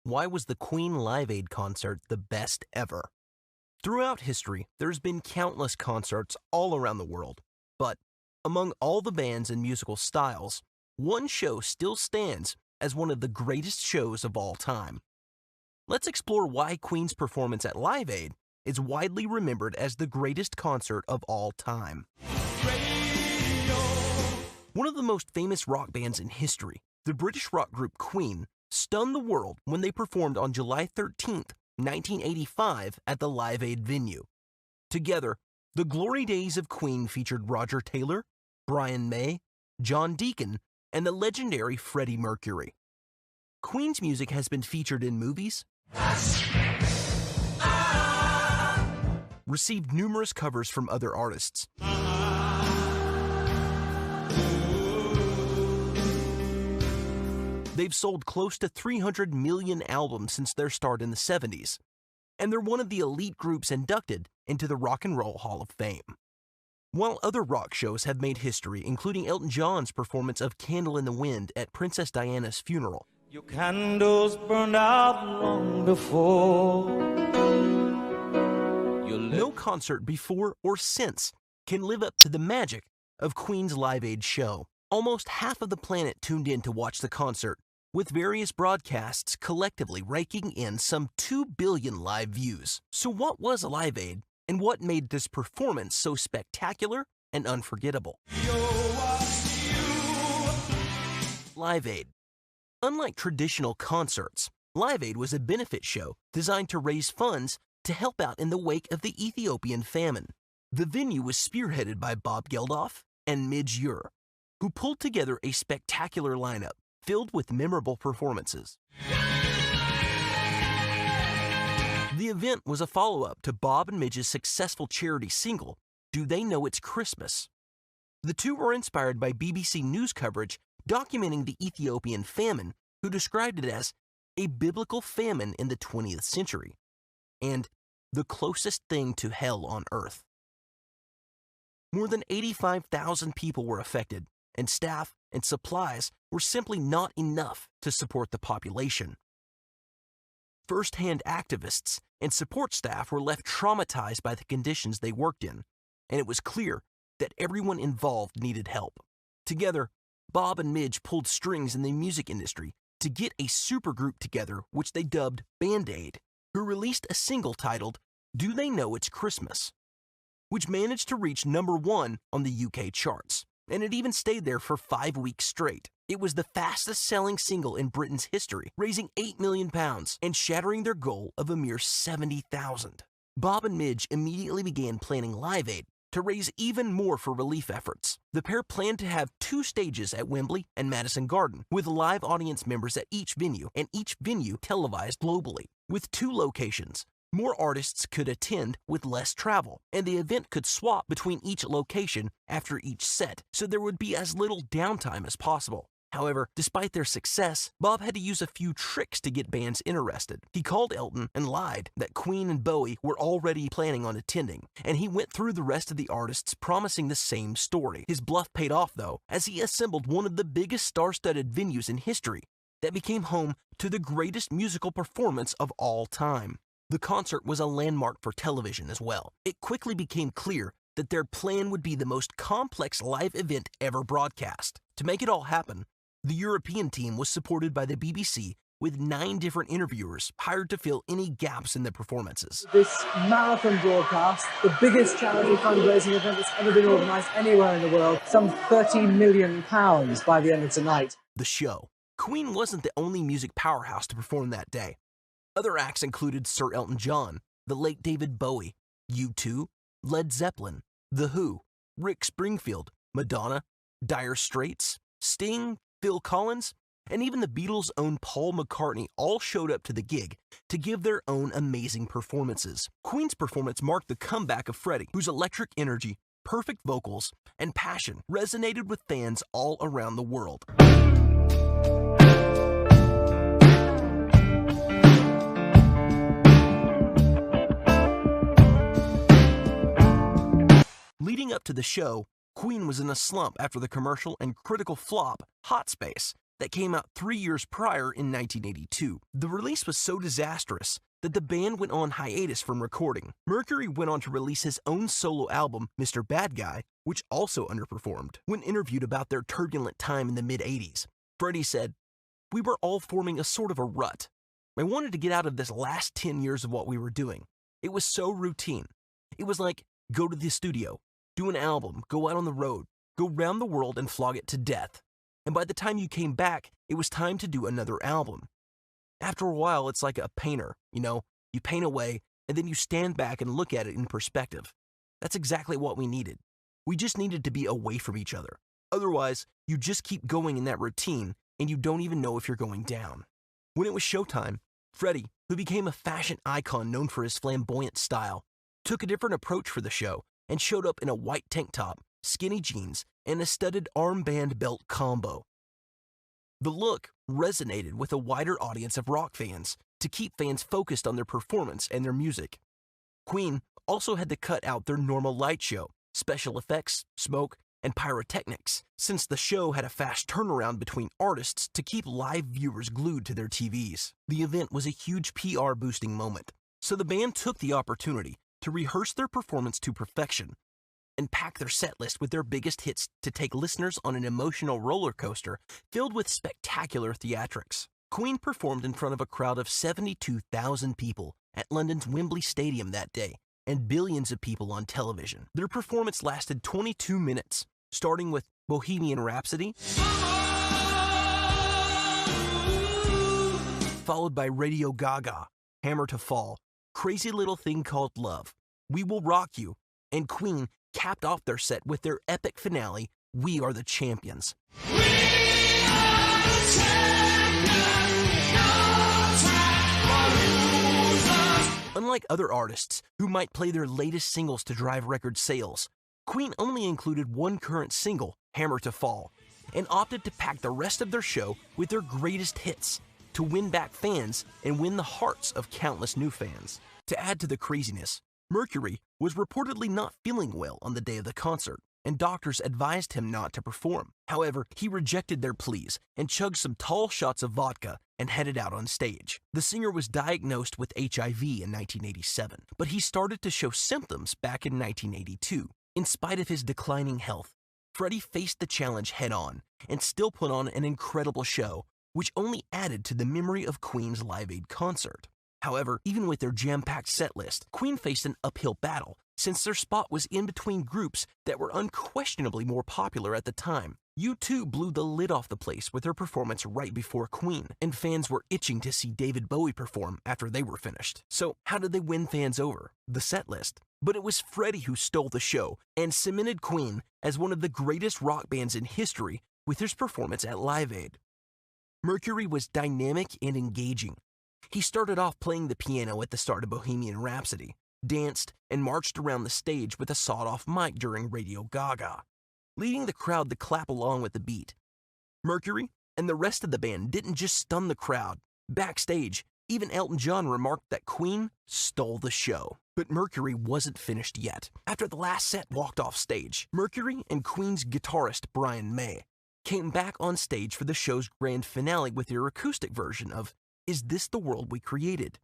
Why was the Queen Live Aid concert the best ever? Throughout history, there's been countless concerts all around the world, but among all the bands and musical styles, one show still stands as one of the greatest shows of all time. Let's explore why Queen's performance at Live Aid is widely remembered as the greatest concert of all time. One of the most famous rock bands in history, the British rock group Queen, stunned the world when they performed on July 13th, 1985 at the Live Aid venue. Together, the glory days of Queen featured Roger Taylor, Brian May, John Deacon, and the legendary Freddie Mercury. Queen's music has been featured in movies, received numerous covers from other artists, they've sold close to 300 million albums since their start in the 70s, and they're one of the elite groups inducted into the Rock and Roll Hall of Fame. While other rock shows have made history, including Elton John's performance of Candle in the Wind at Princess Diana's funeral, your candles burned out long before. No concert before or since can live up to the magic of Queen's Live Aid show. Almost half of the planet tuned in to watch the concert, with various broadcasts collectively raking in some 2 billion live views. So what was a Live Aid, and what made this performance so spectacular and unforgettable? Live Aid. Unlike traditional concerts, Live Aid was a benefit show designed to raise funds to help out in the wake of the Ethiopian famine. The venue was spearheaded by Bob Geldof and miglior, who pulled together a spectacular lineup filled with memorable performances. The event was a follow-up to Bob and Midge's successful charity single, Do They Know It's Christmas? The two were inspired by BBC News coverage documenting the Ethiopian famine, who described it as a biblical famine in the 20th century, and the closest thing to hell on earth. More than 85,000 people were affected, and staff and supplies were simply not enough to support the population. First-hand activists and support staff were left traumatized by the conditions they worked in, and it was clear that everyone involved needed help. Together, Bob and Midge pulled strings in the music industry to get a supergroup together, which they dubbed Band Aid, who released a single titled Do They Know It's Christmas?, which managed to reach #1 on the UK charts, and it even stayed there for 5 weeks straight. It was the fastest-selling single in Britain's history, raising £8 million and shattering their goal of a mere 70,000. Bob and Midge immediately began planning Live Aid to raise even more for relief efforts. The pair planned to have 2 stages at Wembley and Madison Garden, with live audience members at each venue, and each venue televised globally. With 2 locations, more artists could attend with less travel, and the event could swap between each location after each set, so there would be as little downtime as possible. However, despite their success, Bob had to use a few tricks to get bands interested. He called Elton and lied that Queen and Bowie were already planning on attending, and he went through the rest of the artists promising the same story. His bluff paid off, though, as he assembled one of the biggest star-studded venues in history that became home to the greatest musical performance of all time. The concert was a landmark for television as well. It quickly became clear that their plan would be the most complex live event ever broadcast. To make it all happen, the European team was supported by the BBC with 9 different interviewers hired to fill any gaps in the performances. This marathon broadcast, the biggest charity fundraising event that's ever been organised anywhere in the world, some £13 million by the end of tonight. The show. Queen wasn't the only music powerhouse to perform that day. Other acts included Sir Elton John, the late David Bowie, U2, Led Zeppelin, The Who, Rick Springfield, Madonna, Dire Straits, Sting, Phil Collins, and even the Beatles' own Paul McCartney all showed up to the gig to give their own amazing performances. Queen's performance marked the comeback of Freddie, whose electric energy, perfect vocals, and passion resonated with fans all around the world. Leading up to the show, Queen was in a slump after the commercial and critical flop, Hot Space, that came out 3 years prior in 1982. The release was so disastrous that the band went on hiatus from recording. Mercury went on to release his own solo album, Mr. Bad Guy, which also underperformed. When interviewed about their turbulent time in the mid-80s, Freddie said, "We were all forming a sort of a rut. I wanted to get out of this last 10 years of what we were doing. It was so routine. It was like, go to the studio, do an album, go out on the road, go round the world and flog it to death. And by the time you came back, it was time to do another album. After a while, it's like a painter, you paint away, and then you stand back and look at it in perspective. That's exactly what we needed. We just needed to be away from each other. Otherwise, you just keep going in that routine, and you don't even know if you're going down." When it was showtime, Freddie, who became a fashion icon known for his flamboyant style, took a different approach for the show and showed up in a white tank top, skinny jeans, and a studded armband belt combo. The look resonated with a wider audience of rock fans to keep fans focused on their performance and their music. Queen also had to cut out their normal light show, special effects, smoke, and pyrotechnics, since the show had a fast turnaround between artists to keep live viewers glued to their TVs. The event was a huge PR boosting moment, so the band took the opportunity to rehearse their performance to perfection and pack their set list with their biggest hits to take listeners on an emotional roller coaster filled with spectacular theatrics. Queen performed in front of a crowd of 72,000 people at London's Wembley Stadium that day, and billions of people on television. Their performance lasted 22 minutes, starting with Bohemian Rhapsody, followed by Radio Gaga, Hammer to Fall, Crazy Little Thing Called Love, We Will Rock You, and Queen capped off their set with their epic finale, We Are the Champions. We are the champions, no time for losers. Unlike other artists who might play their latest singles to drive record sales, Queen only included one current single, Hammer to Fall, and opted to pack the rest of their show with their greatest hits to win back fans and win the hearts of countless new fans. To add to the craziness, Mercury was reportedly not feeling well on the day of the concert, and doctors advised him not to perform. However, he rejected their pleas and chugged some tall shots of vodka and headed out on stage. The singer was diagnosed with HIV in 1987, but he started to show symptoms back in 1982. In spite of his declining health, Freddie faced the challenge head-on and still put on an incredible show, which only added to the memory of Queen's Live Aid concert. However, even with their jam-packed set list, Queen faced an uphill battle since their spot was in between groups that were unquestionably more popular at the time. U2 blew the lid off the place with their performance right before Queen, and fans were itching to see David Bowie perform after they were finished. So how did they win fans over? The set list. But it was Freddie who stole the show and cemented Queen as one of the greatest rock bands in history with his performance at Live Aid. Mercury was dynamic and engaging. He started off playing the piano at the start of Bohemian Rhapsody, danced, and marched around the stage with a sawed-off mic during Radio Gaga, leading the crowd to clap along with the beat. Mercury and the rest of the band didn't just stun the crowd. Backstage, even Elton John remarked that Queen stole the show. But Mercury wasn't finished yet. After the last set walked off stage, Mercury and Queen's guitarist Brian May came back on stage for the show's grand finale with their acoustic version of Is This the World We Created?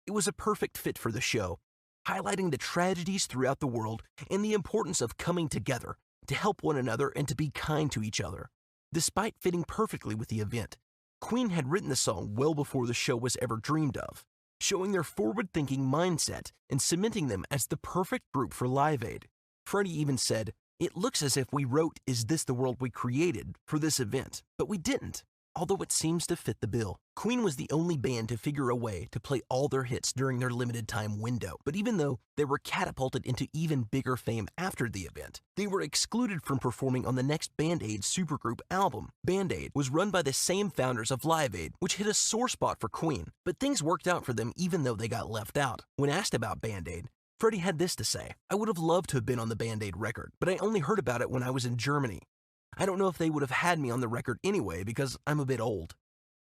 It was a perfect fit for the show, highlighting the tragedies throughout the world and the importance of coming together to help one another and to be kind to each other. Despite fitting perfectly with the event, Queen had written the song well before the show was ever dreamed of, showing their forward-thinking mindset and cementing them as the perfect group for Live Aid. Freddie even said, "It looks as if we wrote Is This the World We Created for this event, but we didn't, although it seems to fit the bill." Queen was the only band to figure a way to play all their hits during their limited time window, but even though they were catapulted into even bigger fame after the event, they were excluded from performing on the next Band Aid supergroup album. Band Aid was run by the same founders of Live Aid, which hit a sore spot for Queen, but things worked out for them even though they got left out. When asked about Band Aid, Freddie had this to say, "I would have loved to have been on the Band Aid record, but I only heard about it when I was in Germany. I don't know if they would have had me on the record anyway because I'm a bit old."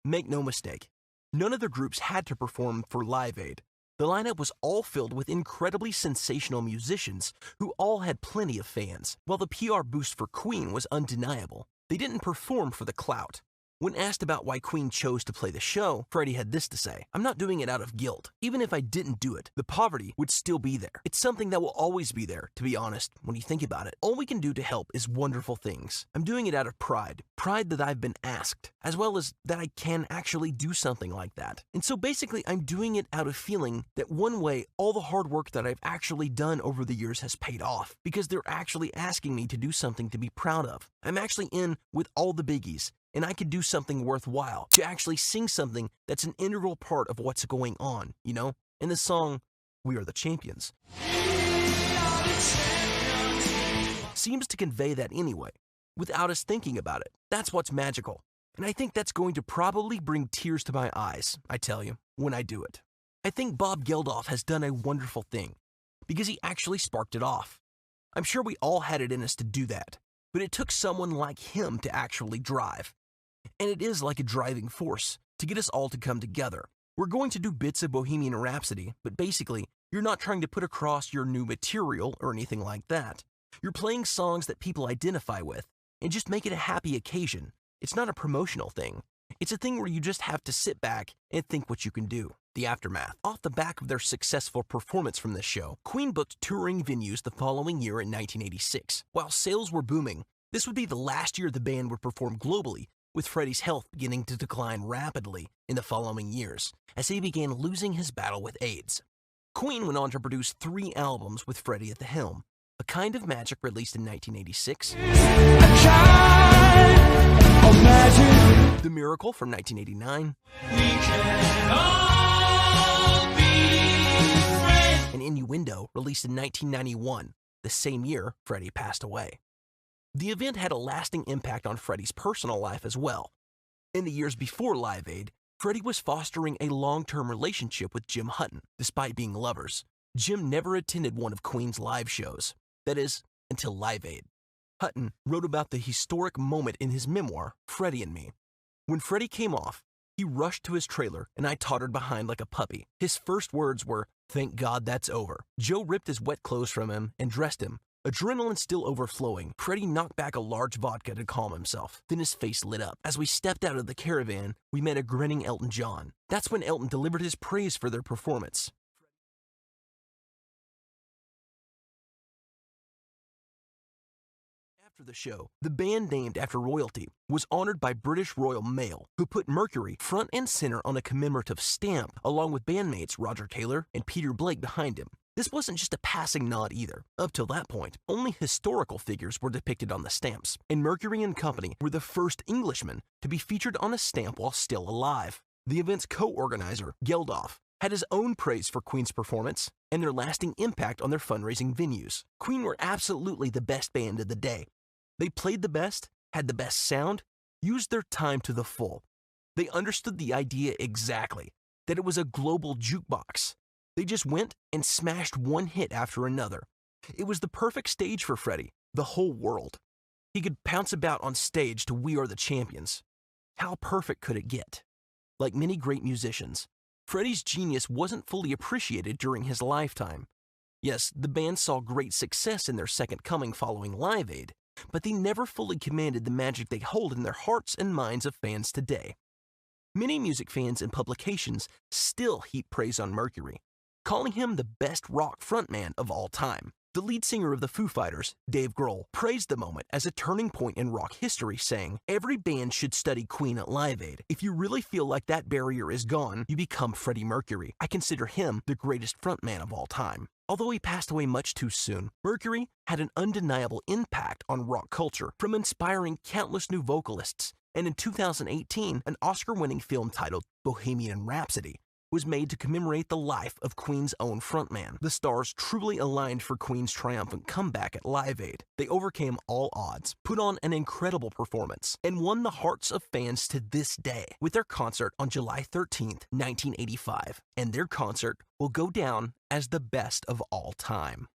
Make no mistake, none of the groups had to perform for Live Aid. The lineup was all filled with incredibly sensational musicians who all had plenty of fans. While the PR boost for Queen was undeniable, they didn't perform for the clout. When asked about why Queen chose to play the show, Freddie had this to say: "I'm not doing it out of guilt. Even if I didn't do it, the poverty would still be there. It's something that will always be there, to be honest, when you think about it. All we can do to help is wonderful things. I'm doing it out of pride that I've been asked, as well as that I can actually do something like that. And so basically, I'm doing it out of feeling that one way all the hard work that I've actually done over the years has paid off, because they're actually asking me to do something to be proud of. I'm actually in with all the biggies, and I could do something worthwhile, to actually sing something that's an integral part of what's going on, you know? In the song, We Are the Champions. Seems to convey that anyway, without us thinking about it. That's what's magical. And I think that's going to probably bring tears to my eyes, I tell you, when I do it. I think Bob Geldof has done a wonderful thing, because he actually sparked it off. I'm sure we all had it in us to do that, but it took someone like him to actually drive. And it is like a driving force to get us all to come together. We're going to do bits of Bohemian Rhapsody, but basically, you're not trying to put across your new material or anything like that. You're playing songs that people identify with, and just make it a happy occasion. It's not a promotional thing. It's a thing where you just have to sit back and think what you can do. The aftermath. Off the back of their successful performance from this show, Queen booked touring venues the following year in 1986. While sales were booming, this would be the last year the band would perform globally, with Freddie's health beginning to decline rapidly in the following years, as he began losing his battle with AIDS. Queen went on to produce 3 albums with Freddie at the helm. A Kind of Magic, released in 1986. The Miracle from 1989. And Innuendo, released in 1991, the same year Freddie passed away. The event had a lasting impact on Freddie's personal life as well. In the years before Live Aid, Freddie was fostering a long-term relationship with Jim Hutton, despite being lovers. Jim never attended one of Queen's live shows. That is, until Live Aid. Hutton wrote about the historic moment in his memoir, Freddie and Me. When Freddie came off, he rushed to his trailer and I tottered behind like a puppy. His first words were, "Thank God that's over." Joe ripped his wet clothes from him and dressed him. Adrenaline still overflowing, Freddie knocked back a large vodka to calm himself. Then his face lit up. As we stepped out of the caravan, we met a grinning Elton John. That's when Elton delivered his praise for their performance. After the show, the band, named after royalty, was honored by British Royal Mail, who put Mercury front and center on a commemorative stamp, along with bandmates Roger Taylor and Peter Blake behind him. This wasn't just a passing nod either. Up till that point, only historical figures were depicted on the stamps, and Mercury and Company were the first Englishmen to be featured on a stamp while still alive. The event's co-organizer, Geldof, had his own praise for Queen's performance and their lasting impact on their fundraising venues. Queen were absolutely the best band of the day. They played the best, had the best sound, used their time to the full. They understood the idea exactly, that it was a global jukebox. They just went and smashed one hit after another. It was the perfect stage for Freddie, the whole world. He could pounce about on stage to We Are the Champions. How perfect could it get? Like many great musicians, Freddie's genius wasn't fully appreciated during his lifetime. Yes, the band saw great success in their second coming following Live Aid, but they never fully commanded the magic they hold in their hearts and minds of fans today. Many music fans and publications still heap praise on Mercury, calling him the best rock frontman of all time. The lead singer of the Foo Fighters, Dave Grohl, praised the moment as a turning point in rock history, saying, "Every band should study Queen at Live Aid. If you really feel like that barrier is gone, you become Freddie Mercury. I consider him the greatest frontman of all time." Although he passed away much too soon, Mercury had an undeniable impact on rock culture, from inspiring countless new vocalists, and in 2018, an Oscar-winning film titled Bohemian Rhapsody was made to commemorate the life of Queen's own frontman. The stars truly aligned for Queen's triumphant comeback at Live Aid. They overcame all odds, put on an incredible performance, and won the hearts of fans to this day with their concert on July 13th, 1985. And their concert will go down as the best of all time.